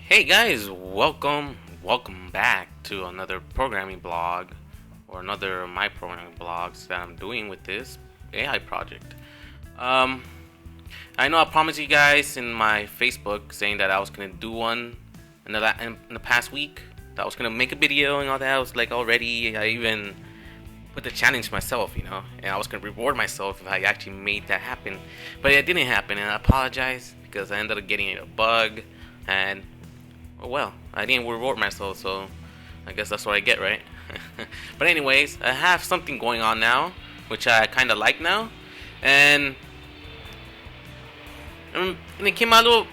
Hey guys, welcome back to another programming blog or another of my programming blogs that I'm doing with this AI project. Um, I know I promised you guys in my Facebook saying that I was gonna do one in the past week. That I was gonna make a video and all that. I was like already. I even put the challenge myself, and I was gonna reward myself if I actually made that happen. But it didn't happen, and I apologize because I ended up getting a bug and well, I didn't reward myself, so I guess that's what I get, right? But anyways, I have something going on now, which I kind of like now, and and it came out a little.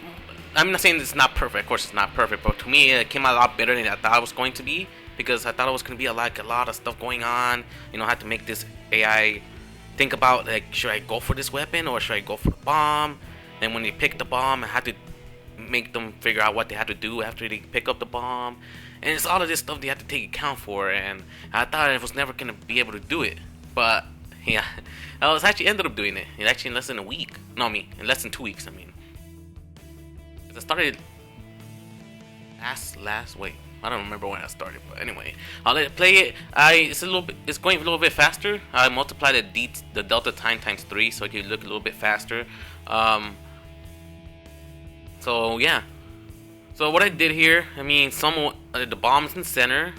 I'm not saying it's not perfect. Of course, it's not perfect, but to me, it came out a lot better than I thought it was going to be because I thought it was going to be like a lot of stuff going on. I had to make this AI think about like, should I go for this weapon or should I go for the bomb? And when they picked the bomb, I had to make them figure out what they had to do after they pick up the bomb, and it's all of this stuff they had to take account for. And I thought I was never gonna be able to do it, but yeah, I was actually ended up doing it. It actually in less than a week. No, in less than 2 weeks. 'Cause I started last wait. I don't remember when I started, but anyway, I'll let it play it. It's going a little bit faster. I multiplied the delta time times 3, so it can look a little bit faster. So yeah. So what I did here, the bomb's in the center.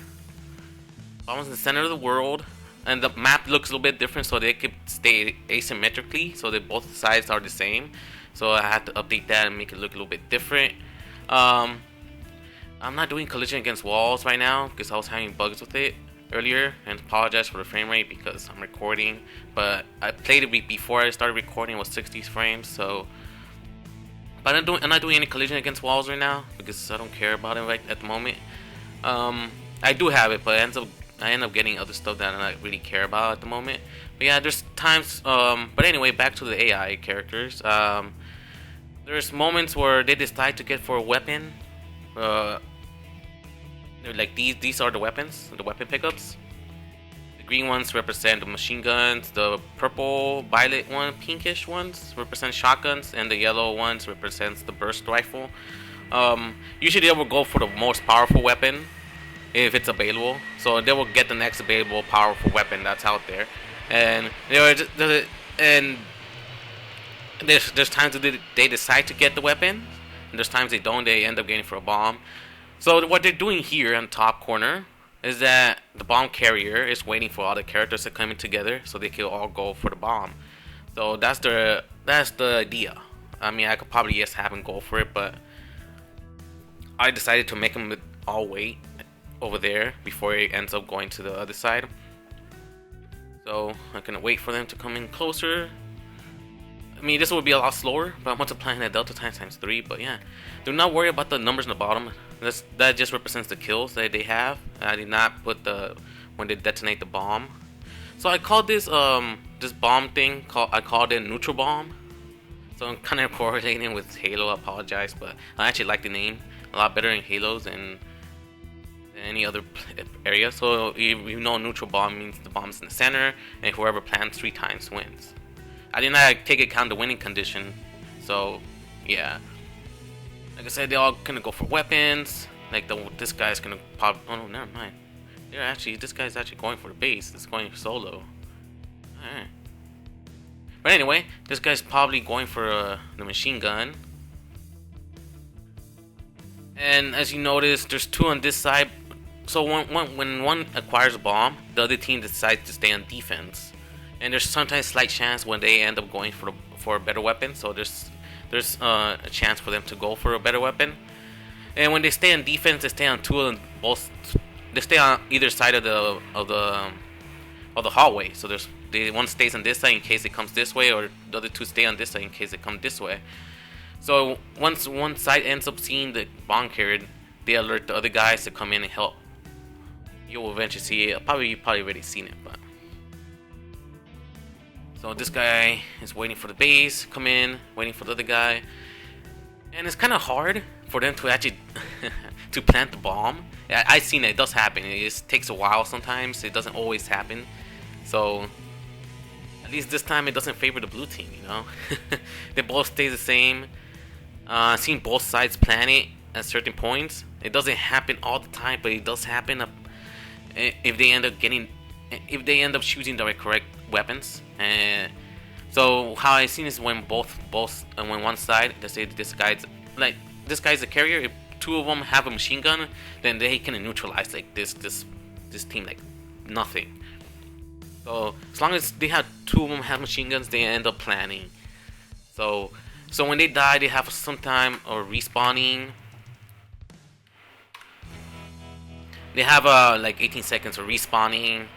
Bomb's in the center of the world, and the map looks a little bit different, so they could stay asymmetrically, so that both sides are the same. So I had to update that and make it look a little bit different. I'm not doing collision against walls right now because I was having bugs with it earlier, and apologize for the frame rate because I'm recording. But I played it before I started recording. It was 60 frames, so. But I'm not doing any collision against walls right now because I don't care about it right at the moment. I do have it, but I end up getting other stuff that I don't really care about at the moment. But yeah, there's times. But anyway, back to the AI characters. There's moments where they decide to get for a weapon. They're like these are the weapons, the weapon pickups. The green ones represent the machine guns. The purple, violet one, pinkish ones represent shotguns, and the yellow ones represents the burst rifle. Usually they will go for the most powerful weapon if it's available. So they will get the next available powerful weapon that's out there, and and there's times that they decide to get the weapon, and there's times they don't. They end up getting for a bomb. So what they're doing here on the top corner is that the bomb carrier is waiting for all the characters to come in together so they can all go for the bomb. So that's the idea. I could probably just have them go for it, but I decided to make them all wait over there before it ends up going to the other side. So I'm gonna wait for them to come in closer. This would be a lot slower, but I'm multiplying that delta times 3. But yeah, do not worry about the numbers in the bottom. That just represents the kills that they have. I did not put when they detonate the bomb. So I called this bomb thing. I called it neutral bomb. So I'm kind of correlating with Halo. I apologize, but I actually like the name a lot better in Halos than any other area. So you know, neutral bomb means the bomb's in the center, and whoever plants 3 times wins. I did not take account the winning condition, so yeah. Like I said, they all gonna go for weapons. Like this guy's gonna pop. Oh no, never mind. This guy's actually going for the base. It's going solo. Alright. But anyway, this guy's probably going for the machine gun. And as you notice, there's 2 on this side. So when one acquires a bomb, the other team decides to stay on defense. And there's sometimes slight chance when they end up going for a better weapon. So there's a chance for them to go for a better weapon. And when they stay on defense, they stay on they stay on either side of the hallway. So one stays on this side in case it comes this way, or the other 2 stay on this side in case it comes this way. So once one side ends up seeing the bomb carrier, they alert the other guys to come in and help. You'll eventually see it. You've probably already seen it, but. So this guy is waiting for the base, come in, waiting for the other guy. And it's kind of hard for them to actually to plant the bomb. I've seen it does happen. It just takes a while sometimes. It doesn't always happen. So at least this time it doesn't favor the blue team, They both stay the same. I've seen both sides plan it. at certain points. It doesn't happen all the time, but it does happen if they end up choosing the correct weapons. And so how I seen is when when one side, let's say this guy's a carrier. If two of them have a machine gun, then they can neutralize like this team like nothing. So as long as they have two of them have machine guns, they end up planning. So when they die, they have some time or respawning. They have like 18 seconds of respawning,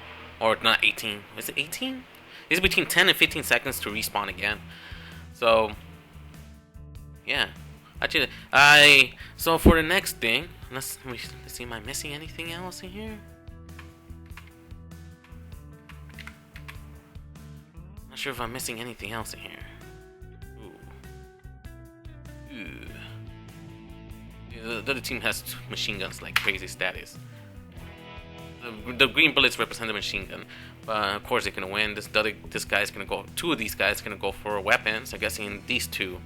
or not 18. Is it 18? It's between 10 and 15 seconds to respawn again. So yeah, actually, so for the next thing, let's see. Am I missing anything else in here? Not sure if I'm missing anything else in here. The other team has machine guns like crazy status. The green bullets represent the machine gun, but of course they're gonna win. This guy's gonna go. Two of these guys gonna go for weapons. I'm guessing these two.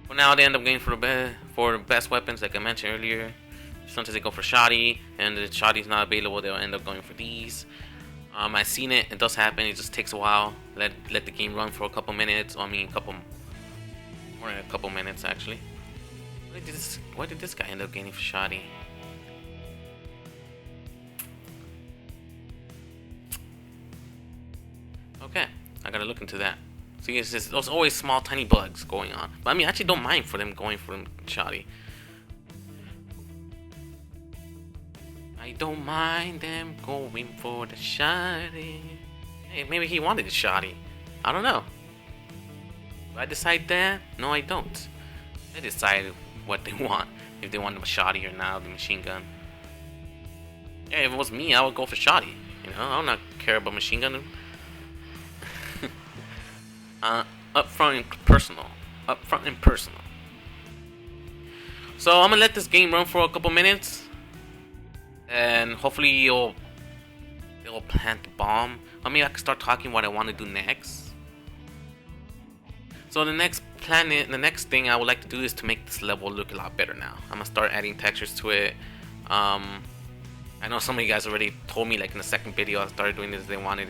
Well, now they end up going for the best weapons, like I mentioned earlier. Sometimes they go for shoddy, and if shoddy's not available, they'll end up going for these. I've seen it. It does happen. It just takes a while. Let the game run for a couple minutes. More than a couple minutes actually. Why did this guy end up gaining for shoddy? Okay, I gotta look into that. See, it's just, there's always small, tiny bugs going on. But I mean, I actually don't mind for them going for shoddy. I don't mind them going for the shoddy. Hey, maybe he wanted the shoddy. I don't know. Do I decide that? No, I don't. They decide what they want. If they want the shoddy or not, the machine gun. Yeah, if it was me, I would go for shoddy. You know, I don't not care about machine gun. Upfront and personal. So I'm gonna let this game run for a couple minutes. And hopefully it'll plant the bomb. I mean, I can start talking what I want to do next. So the next thing I would like to do is to make this level look a lot better now. I'm gonna start adding textures to it. I know some of you guys already told me, like in the second video I started doing this, they wanted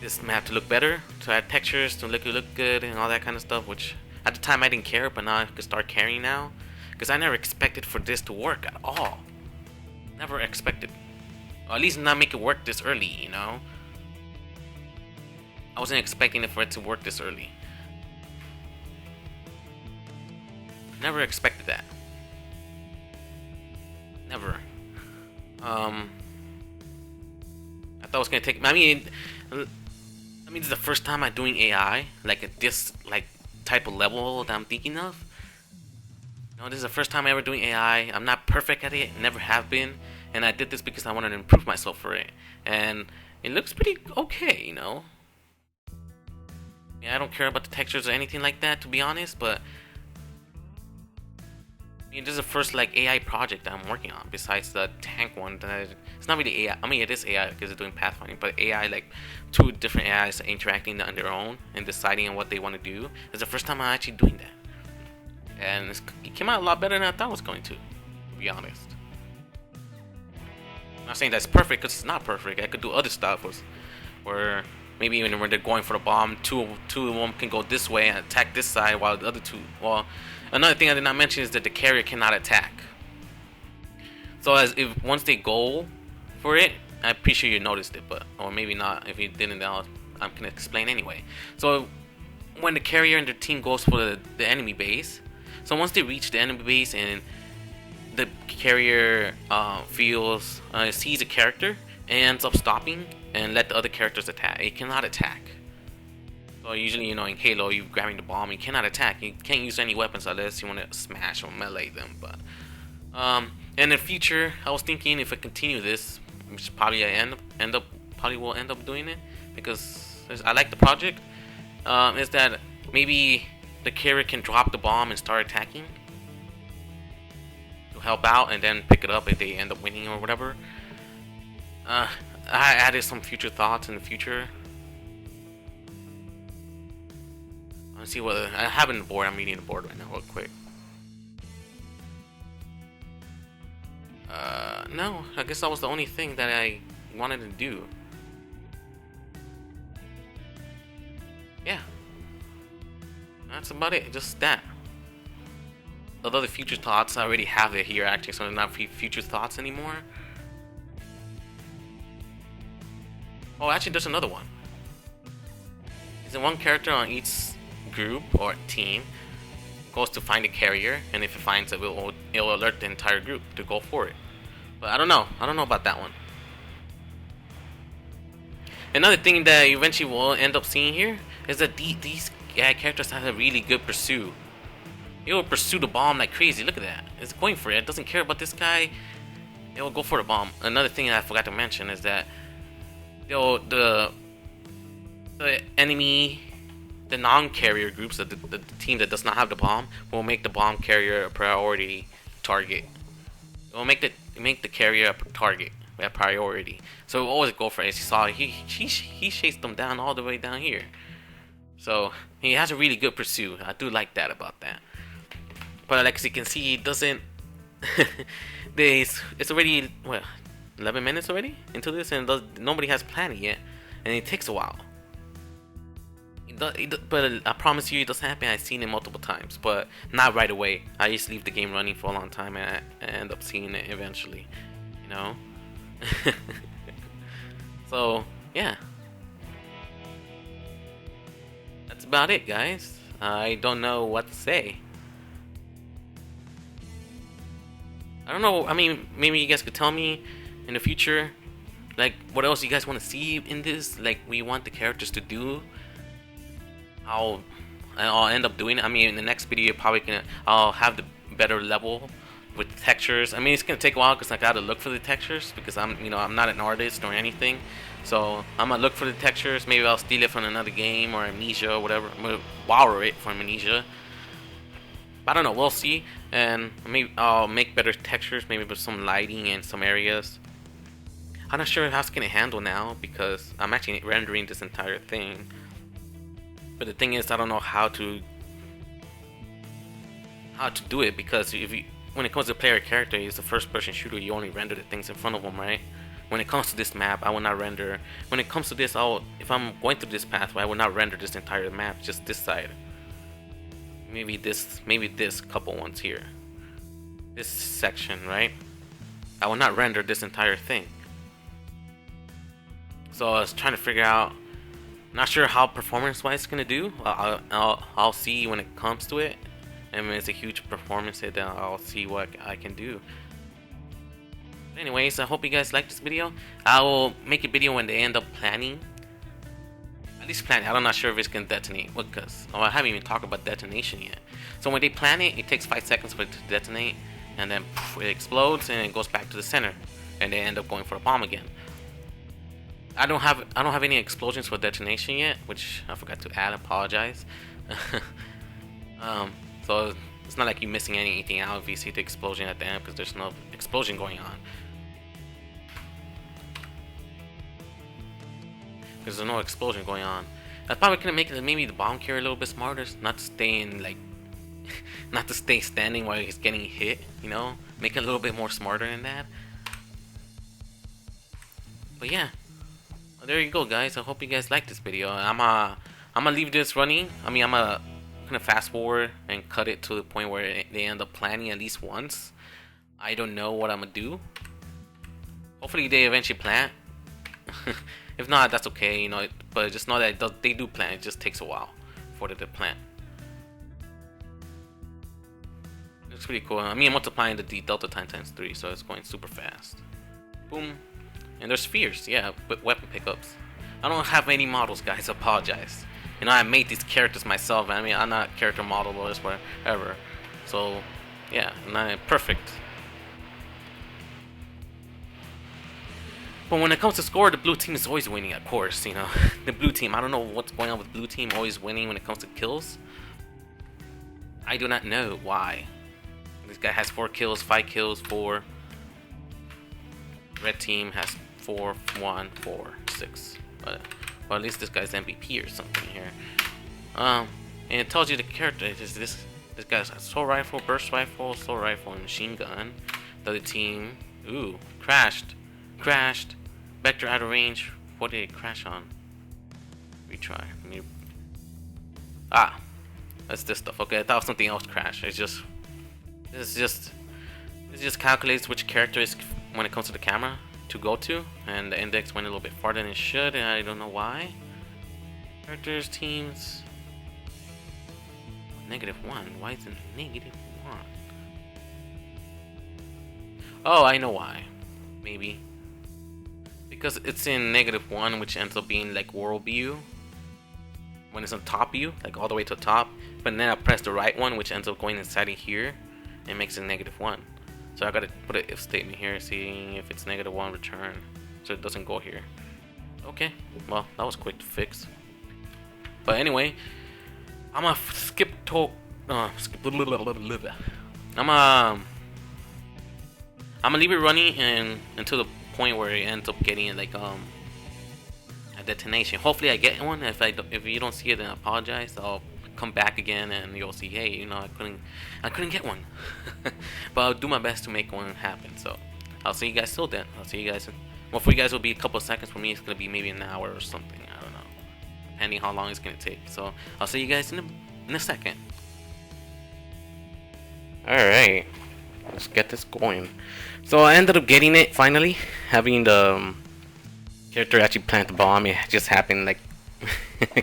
this map to look better, to add textures, to look good and all that kind of stuff, which at the time I didn't care, but now I can start caring now. Because I never expected for this to work at all. Never expected. Or at least not make it work this early, you know? I wasn't expecting for it to work this early. Never expected that. Never. I thought it was gonna take. I mean, this is the first time I'm doing AI like at this type of level that I'm thinking of. No, this is the first time I'm ever doing AI. I'm not perfect at it, never have been, and I did this because I wanted to improve myself for it. And it looks pretty okay, you know. Yeah, I don't care about the textures or anything like that, to be honest, but I mean, this is the first AI project that I'm working on, besides the tank one. It's not really AI. I mean, it is AI because it's doing pathfinding, but AI, two different AIs interacting on their own and deciding on what they want to do. It's the first time I'm actually doing that. And it came out a lot better than I thought it was going to be honest. I'm not saying that's perfect, because it's not perfect. I could do other stuff where maybe even when they're going for the bomb, two of them can go this way and attack this side, while the other two... Well, another thing I did not mention is that the carrier cannot attack. So once they go for it, I'm pretty sure you noticed it, or maybe not. If you didn't, I'm gonna explain anyway. So when the carrier and their team goes for the enemy base, so once they reach the enemy base and the carrier sees a character and ends up stopping and let the other characters attack. It cannot attack. So usually, in Halo, you're grabbing the bomb, you cannot attack. You can't use any weapons unless you want to smash or melee them. But in the future, I was thinking if I continue this, which probably will end up doing it, because I like the project, is that maybe the carrier can drop the bomb and start attacking to help out, and then pick it up if they end up winning or whatever. I added some future thoughts in the future. Let's see what I have in the board. I'm reading the board right now, real quick. No, I guess that was the only thing that I wanted to do. Yeah, that's about it. Just that. Although the future thoughts, I already have it here actually, so they're not future thoughts anymore. Oh, actually, there's another one. Is there one character on each group or team goes to find a carrier, and if it finds it, it'll alert the entire group to go for it. But I don't know about that one. Another thing that eventually we'll end up seeing here is that these characters have a really good pursuit. It will pursue the bomb like crazy. Look at that. It's going for it. It doesn't care about this guy. It will go for the bomb. Another thing that I forgot to mention is that the enemy, the non-carrier groups, the team that does not have the bomb, will make the bomb carrier a priority target. It will make the carrier a target, a priority. So we'll always go for it. As you saw, he chased them down all the way down here. So he has a really good pursuit. I do like that about that. But like as you can see, he doesn't. It's already 11 minutes already into this, and nobody has planned it yet, and it takes a while. But I promise you, it does happen. I've seen it multiple times, but not right away. I just leave the game running for a long time, and I end up seeing it eventually. You know. So yeah, that's about it, guys. I don't know what to say. I don't know. I mean, maybe you guys could tell me in the future, like, what else you guys want to see in this. Like, we want the characters to do. I'll end up doing it. I mean, in the next video, I'll have the better level with the textures. I mean, it's gonna take a while because I gotta look for the textures because I'm not an artist or anything. So I'm gonna look for the textures. Maybe I'll steal it from another game or Amnesia or whatever. I'm gonna borrow it from Amnesia. I don't know, we'll see, and maybe I'll make better textures, maybe with some lighting in some areas. I'm not sure how it's gonna handle now because I'm actually rendering this entire thing. But the thing is, I don't know how to do it because when it comes to player character, it's a first-person shooter. You only render the things in front of them, right? When it comes to this map, I will not render. When it comes to this, if I'm going through this pathway, I will not render this entire map, just this side. Maybe this couple ones here. This section, right? I will not render this entire thing. So I was trying to figure out. Not sure how performance-wise it's gonna do. I'll see when it comes to it. And when it's a huge performance hit, then I'll see what I can do. But anyways, I hope you guys like this video. I will make a video when they end up planning. At least planning. I'm not sure if it's gonna detonate because I haven't even talked about detonation yet. So when they plan it, it takes 5 seconds for it to detonate, and then poof, it explodes and it goes back to the center, and they end up going for a bomb again. I don't have any explosions for detonation yet, which I forgot to add. Apologize. So it's not like you're missing anything out if you see the explosion at the end because there's no explosion going on. Because there's no explosion going on. That's probably gonna make it maybe the bomb carrier a little bit smarter, not to stay in not to stay standing while he's getting hit. You know, make it a little bit more smarter than that. But yeah, well, there you go, guys. I hope you guys like this video. I'm gonna leave this running. I mean, I'm gonna fast forward and cut it to the point where they end up planning at least once. I don't know what I'm gonna do. Hopefully they eventually plan. If not, that's okay, you know. But just know that they do plan. It just takes a while for them to plan. It's pretty cool. I mean, I'm multiplying the delta time times 3, so it's going super fast. Boom. And there's spheres, yeah, but weapon pickups. I don't have any models, guys. I apologize. You know, I made these characters myself. I mean, I'm not character model or whatever. So, yeah, not perfect. But when it comes to score, the blue team is always winning, of course, you know. The blue team, I don't know what's going on with blue team always winning when it comes to kills. I do not know why. This guy has 4 kills, 5 kills, 4. Red team has 4, 1, 4, 6. But well, at least this guy's MVP or something here. and it tells you the character. It's this guy's assault rifle, burst rifle, assault rifle, and machine gun. The other team, ooh, crashed. Vector out of range. What did it crash on? Retry. That's this stuff. Okay, I thought something else crashed. It just calculates which character is when it comes to the camera to go to, and the index went a little bit farther than it should, and I don't know why. Characters, teams. -1. Why is it -1? Oh, I know why. Maybe because it's in -1, which ends up being like world view when it's on top view, like all the way to the top. But then I press the right one, which ends up going inside of here and makes it -1. So I gotta put an if statement here, seeing if it's -1 return, so it doesn't go here. Okay, well that was quick to fix. But anyway, I'm gonna I'm gonna leave it running and until the point where it ends up getting like a detonation. Hopefully I get one. If you don't see it, then I apologize. I'll come back again and you'll see, hey, you know, I couldn't get one. But I'll do my best to make one happen. So I'll see you guys till then. I'll see you guys. Well, for you guys, it'll be a couple of seconds. For me, it's gonna be maybe an hour or something. I don't know, depending how long it's gonna take. So I'll see you guys in a second. All right, let's get this going. So I ended up getting it finally, having the character actually plant the bomb. It just happened like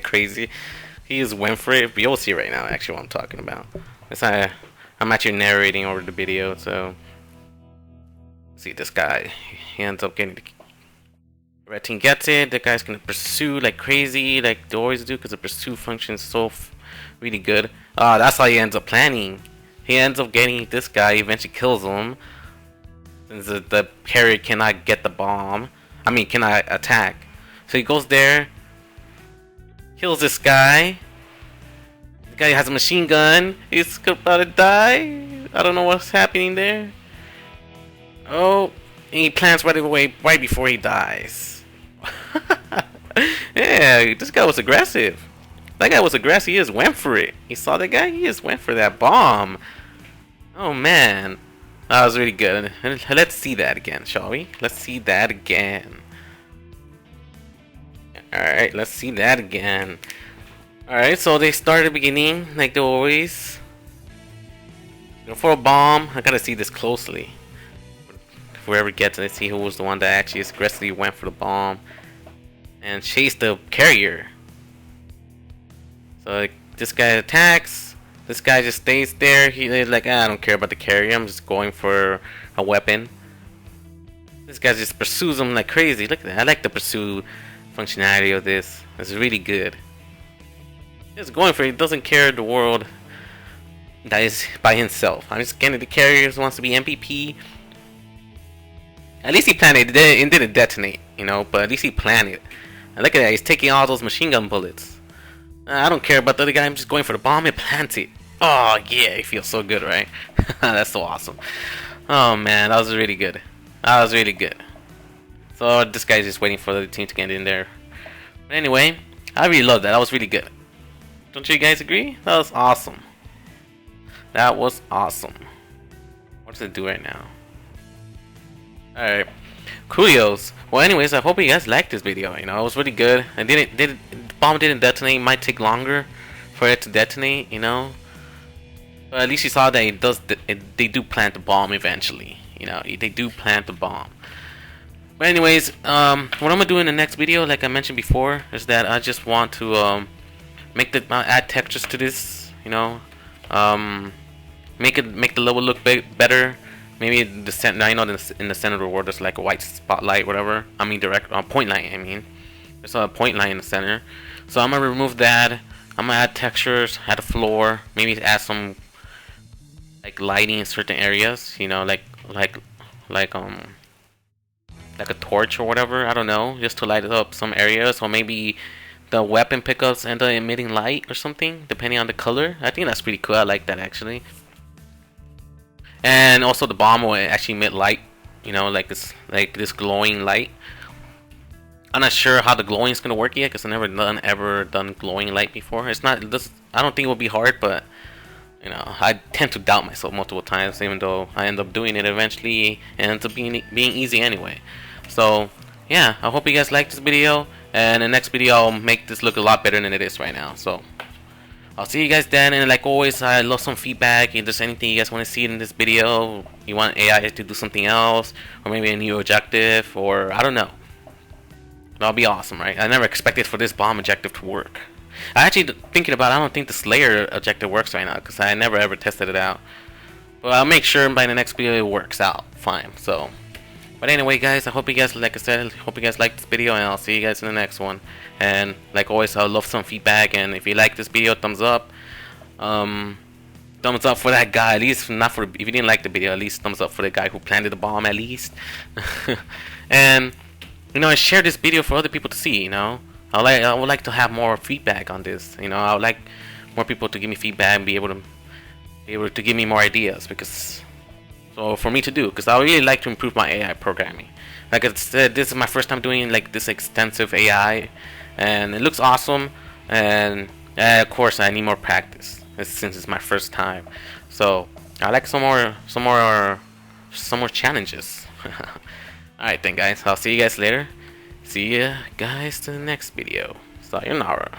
crazy. He just went for it. But you'll see right now actually what I'm talking about. I'm actually narrating over the video, so see this guy. He ends up getting the red team gets it. The guy's gonna pursue like crazy, like they always do, because the pursue function is so really good. That's how he ends up planning. He ends up getting this guy. Eventually kills him. Since the carrier cannot get the bomb, cannot attack. So he goes there, kills this guy. The guy has a machine gun. He's about to die. I don't know what's happening there. Oh, and he plants right away, right before he dies. Yeah, this guy was aggressive. That guy was aggressive. He just went for it. He saw that guy. He just went for that bomb. Oh man. That was really good. Let's see that again, shall we? Let's see that again. Alright, let's see that again. Alright, so they start at the beginning, like they always. Go for a bomb. I gotta see this closely. Whoever gets it, let's see who was the one that actually aggressively went for the bomb and chased the carrier. So like, this guy attacks. This guy just stays there. He's like, I don't care about the carrier. I'm just going for a weapon. This guy just pursues him like crazy. Look at that. I like the pursue functionality of this. It's really good. He's going for it. He doesn't care the world that is by himself. I'm just getting the carrier wants to be MVP. At least he planned it. It didn't detonate, you know, but at least he planned it. And look at that. He's taking all those machine gun bullets. I don't care about the other guy. I'm just going for the bomb and plant it. Oh yeah, it feels so good, right? That's so awesome. Oh man, that was really good. That was really good. So this guy's just waiting for the team to get in there. But anyway, I really love that. That was really good. Don't you guys agree? That was awesome. That was awesome. What does it do right now? Alright. Coolios. Well anyways, I hope you guys liked this video. You know, it was really good. The bomb didn't detonate. It might take longer for it to detonate, you know. But at least you saw that they do plant the bomb eventually. You know, they do plant the bomb. But anyways, what I'm gonna do in the next video, like I mentioned before, is that I just want to add textures to this. You know, make the level look better. Maybe the center. I know in the center of the world there's like a white spotlight, whatever. Direct point light. There's a point light in the center. So I'm gonna remove that. I'm gonna add textures, add a floor, maybe add some like lighting in certain areas. You know, like a torch or whatever. I don't know, just to light up some areas, or maybe the weapon pickups end up emitting light or something, depending on the color. I think that's pretty cool. I like that actually. And also the bomb will actually emit light, you know, like this glowing light. I'm not sure how the glowing is gonna work yet, because I've never ever done glowing light before. It's not this. I don't think it will be hard, but you know, I tend to doubt myself multiple times, even though I end up doing it eventually, and ends up being easy anyway. So yeah, I hope you guys liked this video, and the next video I'll make this look a lot better than it is right now. So I'll see you guys then, and like always, I love some feedback. If there's anything you guys want to see in this video, you want AI to do something else, or maybe a new objective, or I don't know. That'll be awesome, right? I never expected for this bomb objective to work. I actually thinking about it, I don't think the Slayer objective works right now, because I never ever tested it out. But I'll make sure by the next video it works out fine. So, but anyway, guys, I hope you guys, like I said, hope you guys liked this video, and I'll see you guys in the next one. And like always, I love some feedback, and if you like this video, thumbs up. Thumbs up for that guy, at least not for, if you didn't like the video, at least thumbs up for the guy who planted the bomb, at least. And you know, share this video for other people to see. You know, I would like to have more feedback on this. You know, I would like more people to give me feedback and be able to give me more ideas, because so for me to do, because I really like to improve my AI programming. Like I said, this is my first time doing like this extensive AI, and it looks awesome. And of course, I need more practice since it's my first time. So I like some more challenges. Alright then, guys, I'll see you guys later. See ya guys to the next video. Sayonara.